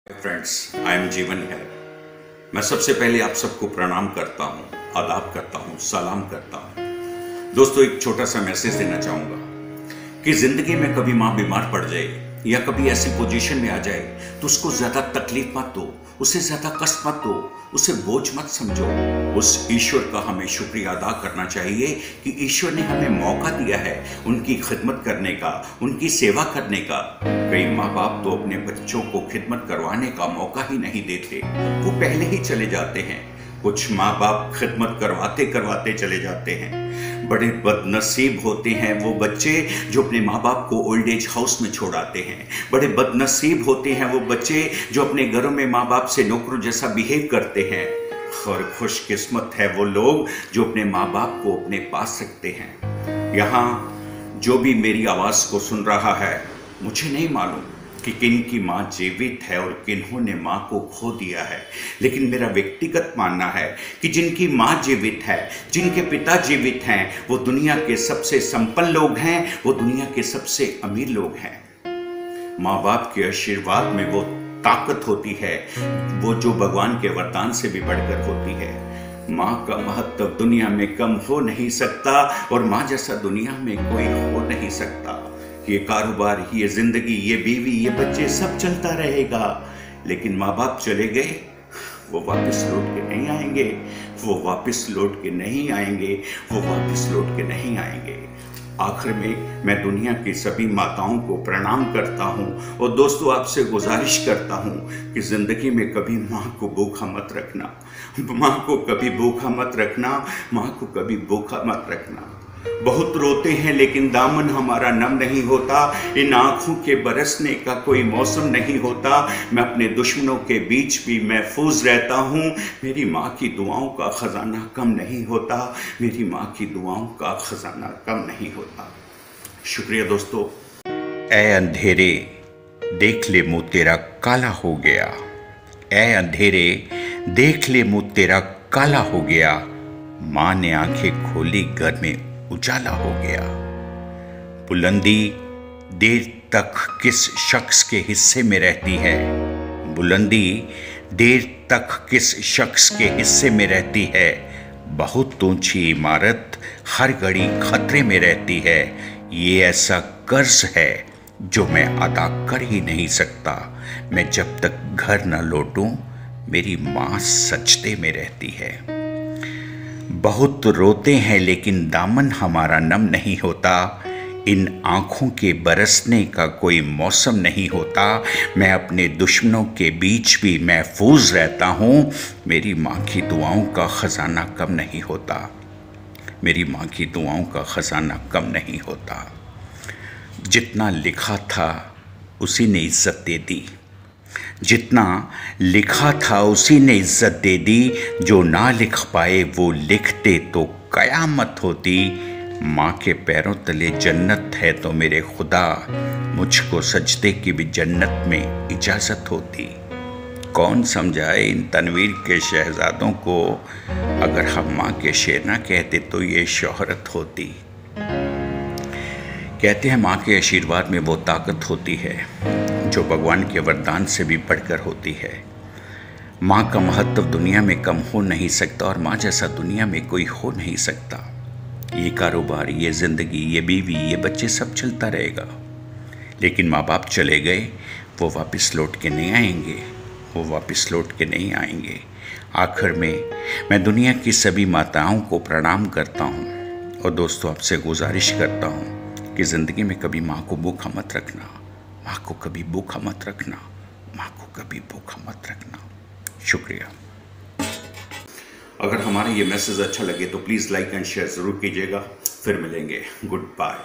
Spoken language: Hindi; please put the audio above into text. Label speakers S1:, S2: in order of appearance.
S1: फ्रेंड्स, आई एम जीवन है। मैं सबसे पहले आप सबको प्रणाम करता हूँ, आदाब करता हूँ, सलाम करता हूँ। दोस्तों, एक छोटा सा मैसेज देना चाहूँगा कि ज़िंदगी में कभी माँ बीमार पड़ जाए या कभी ऐसी पोजीशन में आ जाए तो उसको ज़्यादा तकलीफ मत दो, उसे ज़्यादा कष्ट मत दो, उसे बोझ मत समझो। उस ईश्वर का हमें शुक्रिया अदा करना चाहिए कि ईश्वर ने हमें मौका दिया है उनकी खिदमत करने का, उनकी सेवा करने का। कई माँ बाप तो अपने बच्चों को खिदमत करवाने का मौका ही नहीं देते, वो पहले ही चले जाते हैं। कुछ माँ बाप खिदमत करवाते करवाते चले जाते हैं। बड़े बदनसीब होते हैं वो बच्चे जो अपने माँ बाप को ओल्ड एज हाउस में छोड़ आते हैं। बड़े बदनसीब होते हैं वो बच्चे जो अपने घरों में माँ बाप से नौकरों जैसा बिहेव करते हैं। और खुशकिस्मत है वो लोग जो अपने माँ बाप को अपने पास रखते हैं। यहाँ जो भी मेरी आवाज़ को सुन रहा है, मुझे नहीं मालूम कि किन की माँ जीवित है और किन्होंने माँ को खो दिया है, लेकिन मेरा व्यक्तिगत मानना है कि जिनकी माँ जीवित है, जिनके पिता जीवित हैं, वो दुनिया के सबसे संपन्न लोग हैं, वो दुनिया के सबसे अमीर लोग हैं। माँ बाप के आशीर्वाद में वो ताकत होती है, वो जो भगवान के वरदान से भी बढ़कर होती है। माँ का महत्व दुनिया में कम हो नहीं सकता और माँ जैसा दुनिया में कोई हो नहीं सकता। ये कारोबार, ये जिंदगी, ये बीवी, ये बच्चे सब चलता रहेगा, लेकिन माँ बाप चले गए, वो वापस लौट के नहीं आएंगे, वो वापस लौट के नहीं आएंगे, वो वापस लौट के नहीं आएंगे। आखिर में मैं दुनिया की सभी माताओं को प्रणाम करता हूँ और दोस्तों, आपसे गुजारिश करता हूँ कि ज़िंदगी में कभी माँ को भूखा मत रखना, माँ को कभी भूखा मत रखना, माँ को कभी भूखा मत रखना। बहुत रोते हैं लेकिन दामन हमारा नम नहीं होता, इन आँखों के बरसने का कोई मौसम नहीं होता। मैं अपने दुश्मनों के बीच भी महफूज रहता हूँ। मेरी माँ की दुआओं का ख़जाना कम नहीं होता, मेरी माँ की दुआओं का ख़जाना कम नहीं होता। शुक्रिया दोस्तों।
S2: ऐ अंधेरे देख ले मुँह तेरा काला हो गया, ऐ अंधेरे देख ले मुँह तेरा काला हो गया। माँ ने आंखें खोली, घर में उजाला हो गया। बुलंदी देर तक किस शख्स के हिस्से में रहती है, बुलंदी देर तक किस शख्स के हिस्से में रहती है। बहुत ऊंची इमारत हर घड़ी खतरे में रहती है। ये ऐसा कर्ज है जो मैं अदा कर ही नहीं सकता। मैं जब तक घर न लौटूं, मेरी माँ सजदे में रहती है। बहुत रोते हैं लेकिन दामन हमारा नम नहीं होता, इन आँखों के बरसने का कोई मौसम नहीं होता। मैं अपने दुश्मनों के बीच भी महफूज रहता हूँ। मेरी माँ की दुआओं का ख़जाना कम नहीं होता, मेरी माँ की दुआओं का ख़जाना कम नहीं होता। जितना लिखा था उसी ने इज़्ज़त दे दी, जितना लिखा था उसी ने इज्जत दे दी। जो ना लिख पाए वो लिखते तो कयामत होती। माँ के पैरों तले जन्नत है तो मेरे खुदा, मुझको सजदे की भी जन्नत में इजाज़त होती। कौन समझाए इन तनवीर के शहजादों को, अगर हम माँ के शेर ना कहते तो ये शोहरत होती। कहते हैं माँ के आशीर्वाद में वो ताकत होती है जो भगवान के वरदान से भी बढ़कर होती है। माँ का महत्व दुनिया में कम हो नहीं सकता और माँ जैसा दुनिया में कोई हो नहीं सकता। ये कारोबार, ये ज़िंदगी, ये बीवी, ये बच्चे सब चलता रहेगा, लेकिन माँ बाप चले गए, वो वापस लौट के नहीं आएंगे, वो वापस लौट के नहीं आएंगे। आखिर में मैं दुनिया की सभी माताओं को प्रणाम करता हूँ और दोस्तों, आपसे गुजारिश करता हूँ कि ज़िंदगी में कभी माँ को भूखा मत रखना, माँ को कभी भूखा मत रखना, माँ को कभी भूखा मत रखना। शुक्रिया।
S1: अगर हमारा ये मैसेज अच्छा लगे तो प्लीज़ लाइक एंड शेयर ज़रूर कीजिएगा। फिर मिलेंगे। Good bye.